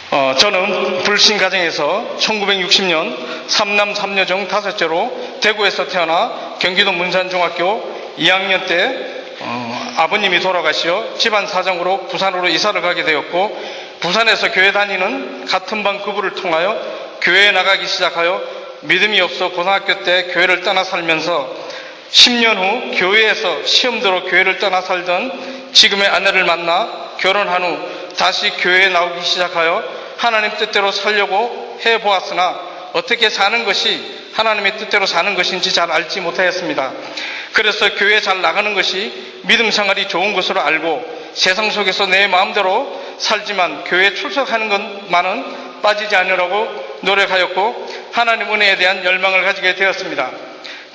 저는 불신 가정에서 1960년 3남 3여종 5째로 대구에서 태어나 경기도 문산중학교 2학년 때 아버님이 돌아가시어 집안 사정으로 부산으로 이사를 가게 되었고, 부산에서 교회 다니는 같은 반 그부를 통하여 교회에 나가기 시작하여 믿음이 없어 고등학교 때 교회를 떠나 살면서 10년 후 교회에서 시험대로 교회를 떠나 살던 지금의 아내를 만나 결혼한 후 다시 교회에 나오기 시작하여 하나님 뜻대로 살려고 해보았으나 어떻게 사는 것이 하나님의 뜻대로 사는 것인지 잘 알지 못하였습니다. 그래서 교회에 잘 나가는 것이 믿음 생활이 좋은 것으로 알고 세상 속에서 내 마음대로 살지만 교회에 출석하는 것만은 빠지지 않으려고 노력하였고 하나님 은혜에 대한 열망을 가지게 되었습니다.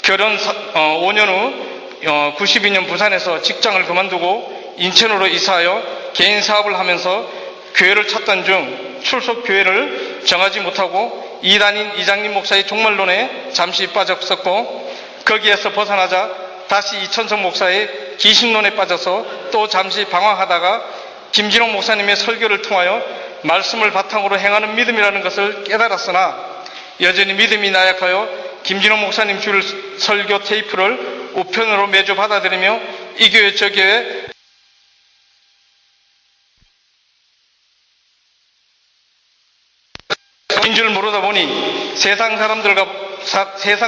결혼 5년 후 92년 부산에서 직장을 그만두고 인천으로 이사하여 개인 사업을 하면서 교회를 찾던 중 출석 교회를 정하지 못하고 이단인 이장님 목사의 종말론에 잠시 빠졌었고, 거기에서 벗어나자 다시 이천석 목사의 기신론에 빠져서 또 잠시 방황하다가 김진홍 목사님의 설교를 통하여 말씀을 바탕으로 행하는 믿음이라는 것을 깨달았으나 여전히 믿음이 나약하여 김진홍 목사님 줄 설교 테이프를 우편으로 매주 받아들이며 이 교회 저 교회 인 줄 모르다 보니 세상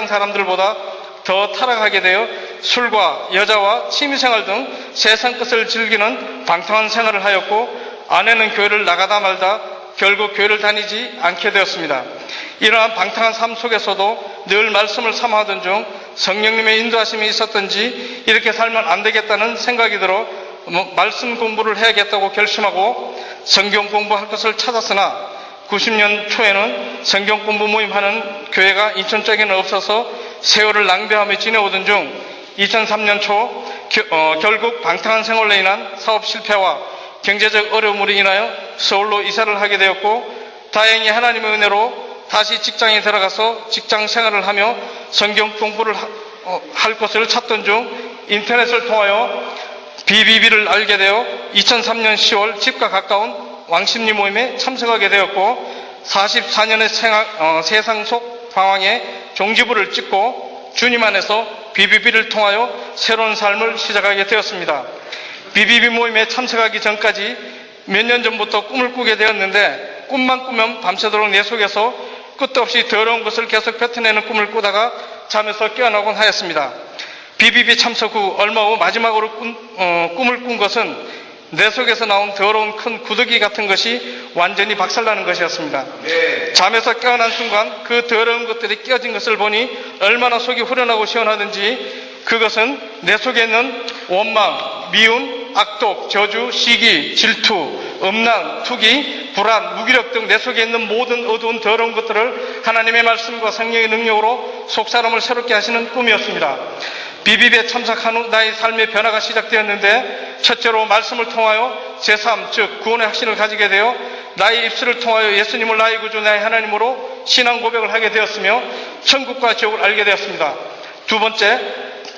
사람들보다 더 타락하게 되어 술과 여자와 취미생활 등 세상 것을 즐기는 방탕한 생활을 하였고, 아내는 교회를 나가다 말다 결국 교회를 다니지 않게 되었습니다. 이러한 방탕한 삶 속에서도 늘 말씀을 삼아하던 중 성령님의 인도하심이 있었던지 이렇게 살면 안 되겠다는 생각이 들어 말씀 공부를 해야겠다고 결심하고 성경 공부할 것을 찾았으나 90년 초에는 성경 공부 모임하는 교회가 인천 쪽에는 없어서 세월을 낭비하며 지내오던 중 2003년 초 결국 방탕한 생활로 인한 사업 실패와 경제적 어려움으로 인하여 서울로 이사를 하게 되었고, 다행히 하나님의 은혜로 다시 직장에 들어가서 직장 생활을 하며 성경 공부를 할 것을 찾던 중 인터넷을 통하여 BBB를 알게 되어 2003년 10월 집과 가까운 왕십리 모임에 참석하게 되었고, 44년의 세상 속 방황에 종지부를 찍고 주님 안에서 BBB를 통하여 새로운 삶을 시작하게 되었습니다. BBB 모임에 참석하기 전까지 몇 년 전부터 꿈을 꾸게 되었는데, 꿈만 꾸면 밤새도록 내 속에서 끝도 없이 더러운 것을 계속 뱉어내는 꿈을 꾸다가 잠에서 깨어나곤 하였습니다. BBB 참석 후 얼마 후 마지막으로 꿈을 꾼 것은 내 속에서 나온 더러운 큰 구더기 같은 것이 완전히 박살나는 것이었습니다. 잠에서 깨어난 순간 그 더러운 것들이 끼어진 것을 보니 얼마나 속이 후련하고 시원하든지, 그것은 내 속에 있는 원망, 미움, 악독, 저주, 시기, 질투, 음란, 투기, 불안, 무기력 등 내 속에 있는 모든 어두운 더러운 것들을 하나님의 말씀과 성령의 능력으로 속사람을 새롭게 하시는 꿈이었습니다. BBB에 참석한 후 나의 삶의 변화가 시작되었는데, 첫째로 말씀을 통하여 제3, 즉 구원의 확신을 가지게 되어 나의 입술을 통하여 예수님을 나의 구주, 나의 하나님으로 신앙 고백을 하게 되었으며 천국과 지옥을 알게 되었습니다. 두 번째,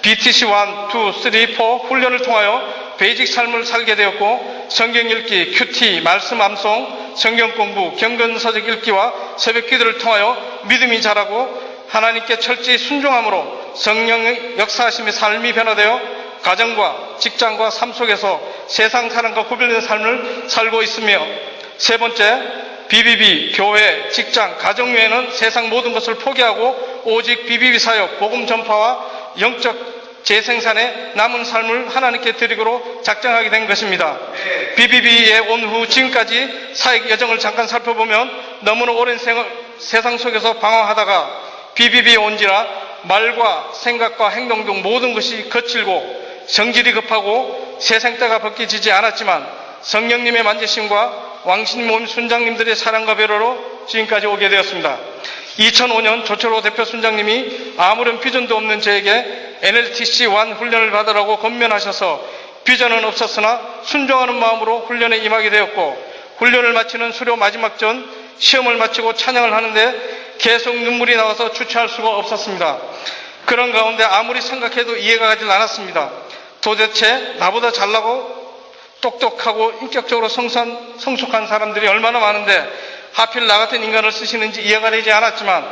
BTC 1, 2, 3, 4 훈련을 통하여 베이직 삶을 살게 되었고, 성경 읽기, 큐티, 말씀 암송, 성경 공부, 경건서적 읽기와 새벽 기도를 통하여 믿음이 자라고 하나님께 철저히 순종함으로 성령의 역사하심의 삶이 변화되어 가정과 직장과 삶 속에서 세상 사람과 구별된 삶을 살고 있으며, 세 번째, BBB, 교회, 직장, 가정 외에는 세상 모든 것을 포기하고 오직 BBB 사역, 복음 전파와 영적 재생산에 남은 삶을 하나님께 드리기로 작정하게 된 것입니다. BBB에 온 후 지금까지 사역 여정을 잠깐 살펴보면 너무나 오랜 세상 속에서 방황하다가 BBB에 온지라 말과 생각과 행동 등 모든 것이 거칠고 성질이 급하고 세상때가 벗겨지지 않았지만 성령님의 만지심과 왕신 모임 순장님들의 사랑과 배려로 지금까지 오게 되었습니다. 2005년 조철호 대표 순장님이 아무런 비전도 없는 저에게 NLTC 1 훈련을 받으라고 권면하셔서 비전은 없었으나 순종하는 마음으로 훈련에 임하게 되었고, 훈련을 마치는 수료 마지막 전 시험을 마치고 찬양을 하는데 계속 눈물이 나와서 주체할 수가 없었습니다. 그런 가운데 아무리 생각해도 이해가 가지 않았습니다. 도대체 나보다 잘나고 똑똑하고 인격적으로 성숙한 사람들이 얼마나 많은데 하필 나 같은 인간을 쓰시는지 이해가 되지 않았지만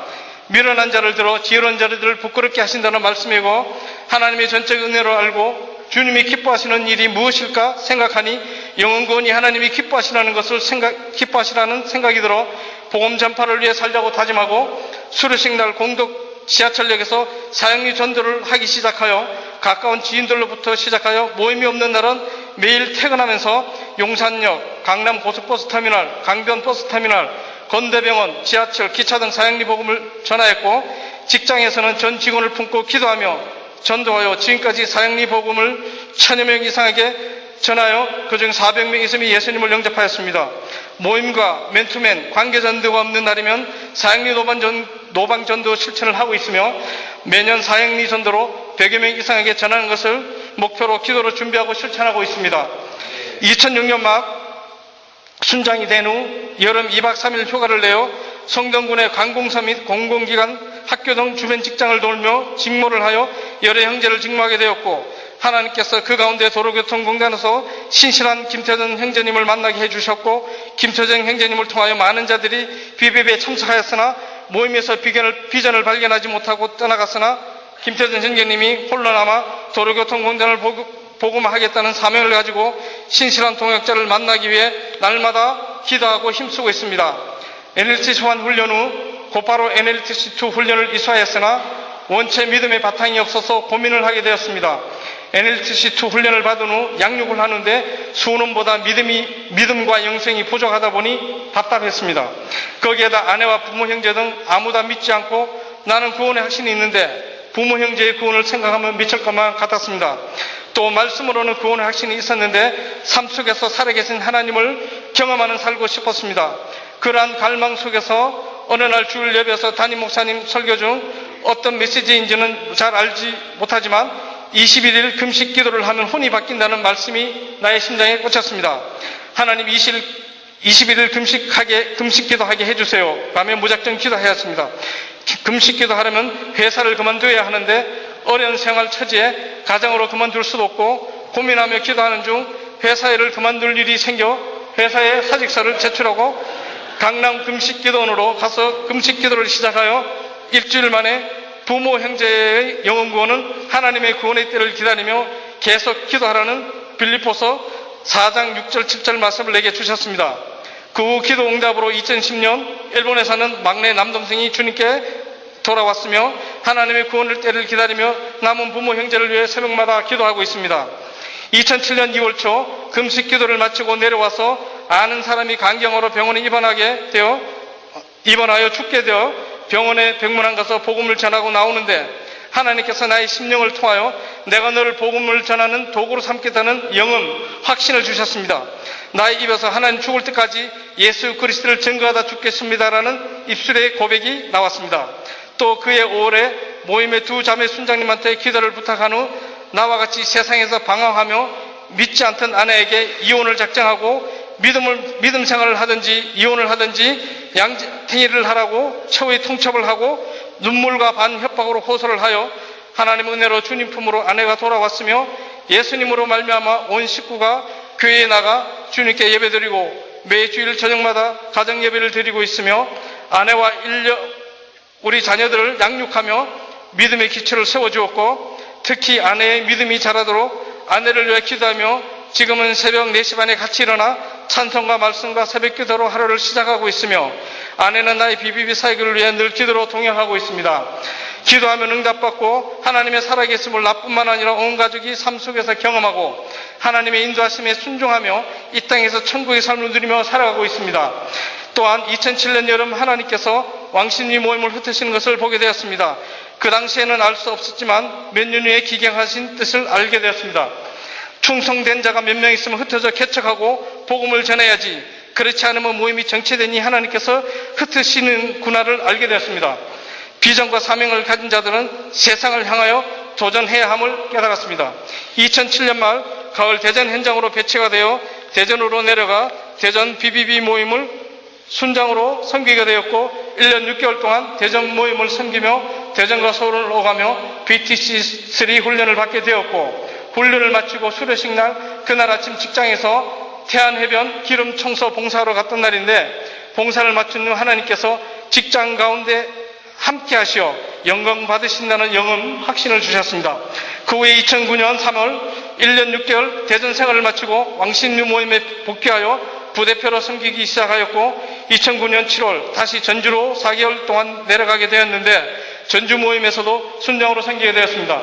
미련한 자를 들어 지혜로운 자들을 부끄럽게 하신다는 말씀이고 하나님의 전적 은혜로 알고 주님이 기뻐하시는 일이 무엇일까 생각하니 영원구원이 하나님이 기뻐하시라는 생각이 들어 복음 전파를 위해 살자고 다짐하고 수료식 날 공덕 지하철역에서 사형리 전도를 하기 시작하여 가까운 지인들로부터 시작하여 모임이 없는 날은 매일 퇴근하면서 용산역, 강남 고속버스터미널, 강변 버스터미널, 건대병원, 지하철, 기차 등 사형리 복음을 전하였고 직장에서는 전 직원을 품고 기도하며 전도하여 지금까지 사형리 복음을 1000여 명 이상에게 전하여 그중 400명 이상이 예수님을 영접하였습니다. 모임과 맨투맨, 관계전도가 없는 날이면 사형리 노방전도 실천을 하고 있으며 매년 사형리 전도로 100여 명 이상에게 전하는 것을 목표로 기도로 준비하고 실천하고 있습니다. 2006년 막 순장이 된 후 여름 2박 3일 휴가를 내어 성동군의 관공서 및 공공기관, 학교 등 주변 직장을 돌며 직무를 하여 여러 형제를 직무하게 되었고 하나님께서 그 가운데 도로교통공단에서 신실한 김태전 형제님을 만나게 해주셨고 김태전 형제님을 통하여 많은 자들이 비비비에 참석하였으나 모임에서 비전을 발견하지 못하고 떠나갔으나 김태전 형제님이 홀로 남아 도로교통공단을 복음하겠다는 사명을 가지고 신실한 동역자를 만나기 위해 날마다 기도하고 힘쓰고 있습니다. NLT 소환 훈련 후 곧바로 NLTC2 훈련을 이수하였으나 원체 믿음의 바탕이 없어서 고민을 하게 되었습니다. NLTC2 훈련을 받은 후 양육을 하는데 수능보다 믿음과 영성이 부족하다 보니 답답했습니다. 거기에다 아내와 부모 형제 등 아무도 믿지 않고 나는 구원의 확신이 있는데 부모 형제의 구원을 생각하면 미칠 것만 같았습니다. 또 말씀으로는 구원의 확신이 있었는데 삶 속에서 살아계신 하나님을 경험하는 살고 싶었습니다. 그러한 갈망 속에서 어느 날 주일 예배에서 담임 목사님 설교 중 어떤 메시지인지는 잘 알지 못하지만 21일 금식 기도를 하면 혼이 바뀐다는 말씀이 나의 심장에 꽂혔습니다. 하나님 21일 금식 기도하게 해주세요. 라며 무작정 기도하였습니다. 금식 기도하려면 회사를 그만둬야 하는데 어려운 생활 처지에 가정으로 그만둘 수도 없고 고민하며 기도하는 중 회사 일을 그만둘 일이 생겨 회사에 사직서를 제출하고 강남 금식기도원으로 가서 금식기도를 시작하여 일주일 만에 부모 형제의 영혼 구원은 하나님의 구원의 때를 기다리며 계속 기도하라는 빌립보서 4장 6절 7절 말씀을 내게 주셨습니다. 그 후 기도 응답으로 2010년 일본에 사는 막내 남동생이 주님께 돌아왔으며 하나님의 구원의 때를 기다리며 남은 부모 형제를 위해 새벽마다 기도하고 있습니다. 2007년 2월 초 금식 기도를 마치고 내려와서 아는 사람이 간경으로 병원에 입원하여 죽게 되어 병원에 병문안 가서 복음을 전하고 나오는데 하나님께서 나의 심령을 통하여 내가 너를 복음을 전하는 도구로 삼겠다는 영음, 확신을 주셨습니다. 나의 입에서 하나님 죽을 때까지 예수 그리스도를 증거하다 죽겠습니다라는 입술의 고백이 나왔습니다. 또 그해 5월에 모임의 두 자매 순장님한테 기도를 부탁한 후 나와 같이 세상에서 방황하며 믿지 않던 아내에게 이혼을 작정하고 믿음 생활을 하든지 이혼을 하든지 양탱이를 하라고 최후의 통첩을 하고 눈물과 반협박으로 호소를 하여 하나님 은혜로 주님 품으로 아내가 돌아왔으며 예수님으로 말미암아 온 식구가 교회에 나가 주님께 예배드리고 매주일 저녁마다 가정 예배를 드리고 있으며 아내와 우리 자녀들을 양육하며 믿음의 기초를 세워주었고 특히 아내의 믿음이 자라도록 아내를 위해 기도하며 지금은 새벽 4시 반에 같이 일어나 찬송과 말씀과 새벽 기도로 하루를 시작하고 있으며 아내는 나의 비비비 사역을 위해 늘 기도로 동행하고 있습니다. 기도하면 응답받고 하나님의 살아계심을 나뿐만 아니라 온 가족이 삶 속에서 경험하고 하나님의 인도하심에 순종하며 이 땅에서 천국의 삶을 누리며 살아가고 있습니다. 또한 2007년 여름 하나님께서 왕신리 모임을 흩으시는 것을 보게 되었습니다. 그 당시에는 알 수 없었지만 몇 년 후에 기경하신 뜻을 알게 되었습니다. 충성된 자가 몇 명 있으면 흩어져 개척하고 복음을 전해야지 그렇지 않으면 모임이 정체되니 하나님께서 흩으시는 군화를 알게 되었습니다. 비전과 사명을 가진 자들은 세상을 향하여 도전해야 함을 깨달았습니다. 2007년 말 가을 대전 현장으로 배치가 되어 대전으로 내려가 대전 BBB 모임을 순장으로 섬기게 되었고 1년 6개월 동안 대전 모임을 섬기며 대전과 서울을 오가며 BTC3 훈련을 받게 되었고 훈련을 마치고 수료식 날 그날 아침 직장에서 태안해변 기름 청소 봉사하러 갔던 날인데 봉사를 마친 후 하나님께서 직장 가운데 함께 하시어 영광 받으신다는 영음 확신을 주셨습니다. 그 후에 2009년 3월 1년 6개월 대전 생활을 마치고 왕신유 모임에 복귀하여 부대표로 섬기기 시작하였고 2009년 7월 다시 전주로 4개월 동안 내려가게 되었는데 전주 모임에서도 순장으로 섬기게 되었습니다.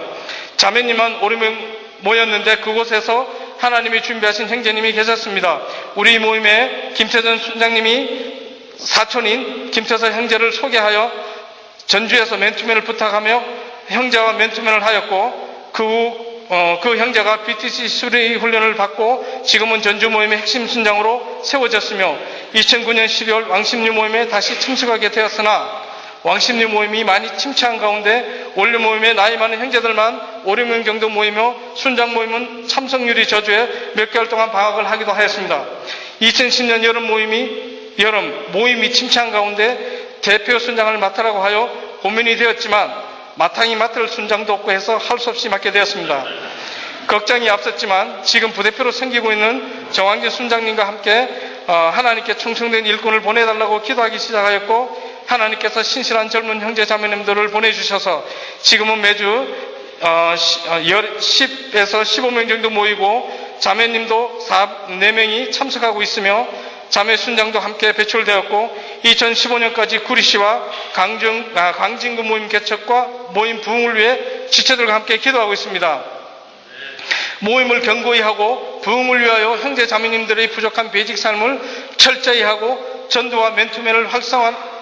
자매님만 5명 모였는데 그곳에서 하나님이 준비하신 형제님이 계셨습니다. 우리 모임에 김태전 순장님이 사촌인 김태서 형제를 소개하여 전주에서 맨투맨을 부탁하며 형제와 맨투맨을 하였고 그 형제가 BTC 수리 훈련을 받고 지금은 전주 모임의 핵심 순장으로 세워졌으며 2009년 12월 왕십리 모임에 다시 참석하게 되었으나 왕십리 모임이 많이 침체한 가운데 원래 모임에 나이 많은 형제들만 5, 6명 정도 모이며 순장 모임은 참석률이 저조해 몇 개월 동안 방학을 하기도 하였습니다. 2010년 여름 모임이 침체한 가운데 대표 순장을 맡으라고 하여 고민이 되었지만 마땅히 맡을 순장도 없고 해서 할 수 없이 맡게 되었습니다. 걱정이 앞섰지만 지금 부대표로 섬기고 있는 정황진 순장님과 함께 하나님께 충성된 일꾼을 보내달라고 기도하기 시작하였고 하나님께서 신실한 젊은 형제 자매님들을 보내주셔서 지금은 매주 10에서 15명 정도 모이고 자매님도 4명이 참석하고 있으며 자매 순장도 함께 배출되었고 2015년까지 구리시와 광진구 모임 개척과 모임 부흥을 위해 지체들과 함께 기도하고 있습니다. 모임을 견고히 하고 부흥을 위하여 형제 자매님들의 부족한 배직 삶을 철저히 하고 전도와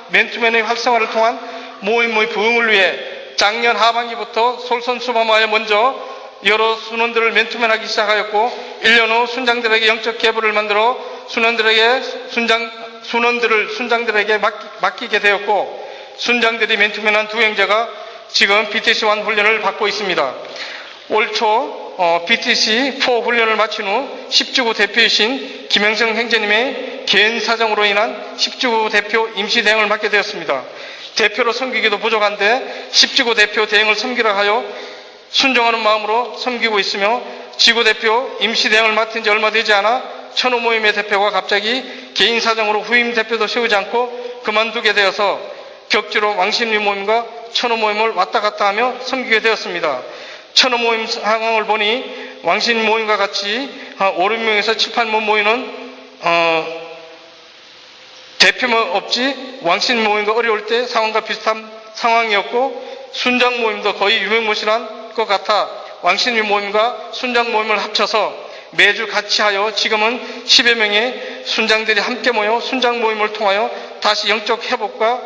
맨투맨의 활성화를 통한 모임의 부흥을 위해 작년 하반기부터 솔선수범하여 먼저 여러 순원들을 맨투맨하기 시작하였고 1년 후 순장들에게 영적 계보를 만들어 순원들을 순장들에게 맡기게 되었고 순장들이 맨투맨한 두 형제가 지금 BTC1 훈련을 받고 있습니다. 올 초 BTC4 훈련을 마친 후 10주구 대표이신 김영성 형제님의 개인 사정으로 인한 10주구 대표 임시 대행을 맡게 되었습니다. 대표로 섬기기도 부족한데 10주구 대표 대행을 섬기라 하여 순종하는 마음으로 섬기고 있으며 지구대표 임시 대행을 맡은 지 얼마 되지 않아 천호 모임의 대표가 갑자기 개인 사정으로 후임 대표도 세우지 않고 그만두게 되어서 격주로 왕십리 모임과 천호 모임을 왔다 갔다 하며 섬기게 되었습니다. 천호 모임 상황을 보니 왕십리 모임과 같이 5, 6명에서 7, 8명 모이는 대표만 없지 왕십리 모임과 어려울 때 상황과 비슷한 상황이었고 순장 모임도 거의 유명무실한 것 같아 왕십리 모임과 순장 모임을 합쳐서 매주 같이 하여 지금은 10여 명의 순장들이 함께 모여 순장 모임을 통하여 다시 영적 회복과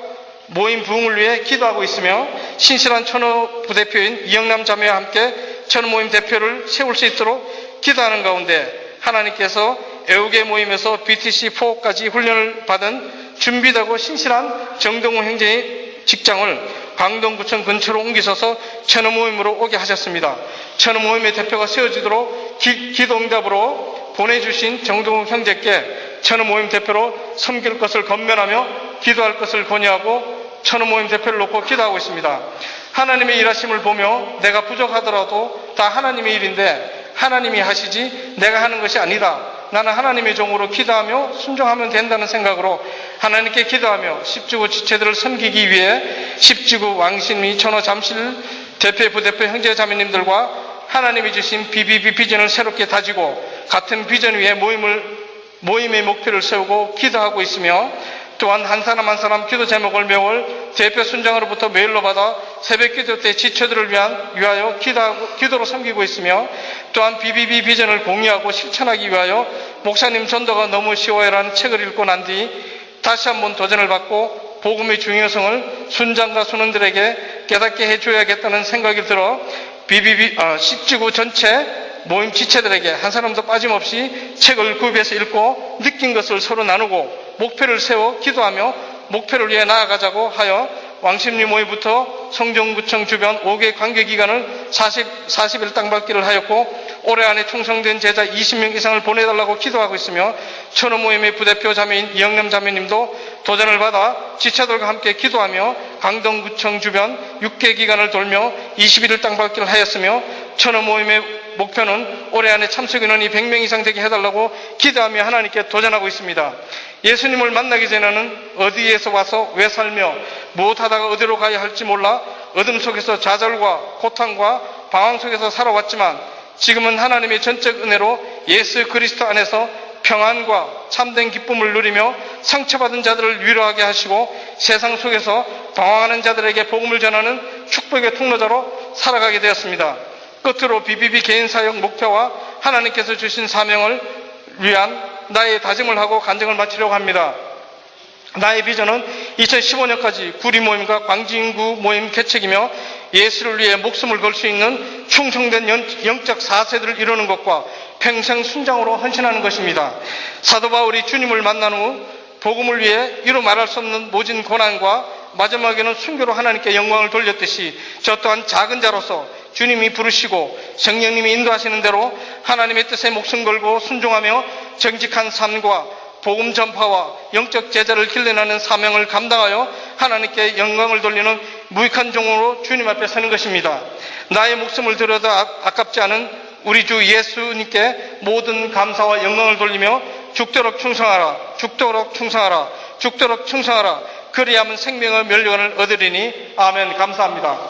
모임 부흥을 위해 기도하고 있으며 신실한 천호 부대표인 이영남 자매와 함께 천호 모임 대표를 세울 수 있도록 기도하는 가운데 하나님께서 애우개 모임에서 BTC4까지 훈련을 받은 준비되고 신실한 정동우 형제의 직장을 광동구청 근처로 옮기셔서 천호 모임으로 오게 하셨습니다. 천호 모임의 대표가 세워지도록 기도응답으로 보내주신 정동우 형제께 천호 모임 대표로 섬길 것을 권면하며 기도할 것을 권유하고 천호 모임 대표를 놓고 기도하고 있습니다. 하나님의 일하심을 보며 내가 부족하더라도 다 하나님의 일인데 하나님이 하시지 내가 하는 것이 아니다. 나는 하나님의 종으로 기도하며 순종하면 된다는 생각으로 하나님께 기도하며 10주구 지체들을 섬기기 위해 10주구 왕신리 천호 잠실 대표 부대표 형제 자매님들과 하나님이 주신 BBB 비전을 새롭게 다지고 같은 비전 위에 모임의 목표를 세우고 기도하고 있으며 또한 한 사람 한 사람 기도 제목을 매월 대표 순장으로부터 메일로 받아 새벽 기도 때 지체들을 위하여 기도로 섬기고 있으며 또한 BBB 비전을 공유하고 실천하기 위하여 목사님 전도가 너무 쉬워요라는 책을 읽고 난 뒤 다시 한번 도전을 받고 복음의 중요성을 순장과 순원들에게 깨닫게 해줘야겠다는 생각이 들어 BBB 10주구 전체 모임 지체들에게 한 사람도 빠짐없이 책을 구입해서 읽고 느낀 것을 서로 나누고 목표를 세워 기도하며 목표를 위해 나아가자고 하여 왕십리 모임부터 성정구청 주변 5개 관계기관을 40일 땅밟기를 하였고 올해 안에 충성된 제자 20명 이상을 보내달라고 기도하고 있으며 천호 모임의 부대표 자매인 이영남 자매님도 도전을 받아 지체들과 함께 기도하며 강동구청 주변 6개 기관을 돌며 21일 땅밟기를 하였으며 천호 모임의 목표는 올해 안에 참석 인원이 100명 이상 되게 해달라고 기도하며 하나님께 도전하고 있습니다. 예수님을 만나기 전에는 어디에서 와서 왜 살며 무엇하다가 어디로 가야 할지 몰라 어둠 속에서 좌절과 고통과 방황 속에서 살아왔지만 지금은 하나님의 전적 은혜로 예수 그리스도 안에서 평안과 참된 기쁨을 누리며 상처받은 자들을 위로하게 하시고 세상 속에서 방황하는 자들에게 복음을 전하는 축복의 통로자로 살아가게 되었습니다. 끝으로 BBB 개인 사역 목표와 하나님께서 주신 사명을 위한 나의 다짐을 하고 간증을 마치려고 합니다. 나의 비전은 2015년까지 구리 모임과 광진구 모임 개척이며 예수를 위해 목숨을 걸 수 있는 충성된 영적 4세들을 이루는 것과 평생 순장으로 헌신하는 것입니다. 사도 바울이 주님을 만난 후 복음을 위해 이루 말할 수 없는 모진 고난과 마지막에는 순교로 하나님께 영광을 돌렸듯이 저 또한 작은 자로서 주님이 부르시고 성령님이 인도하시는 대로 하나님의 뜻에 목숨 걸고 순종하며 정직한 삶과 복음 전파와 영적 제자를 길러내는 사명을 감당하여 하나님께 영광을 돌리는 무익한 종으로 주님 앞에 서는 것입니다. 나의 목숨을 들여도 아깝지 않은 우리 주 예수님께 모든 감사와 영광을 돌리며 죽도록 충성하라, 죽도록 충성하라, 죽도록 충성하라. 그리하면 생명의 멸류관을 얻으리니. 아멘. 감사합니다.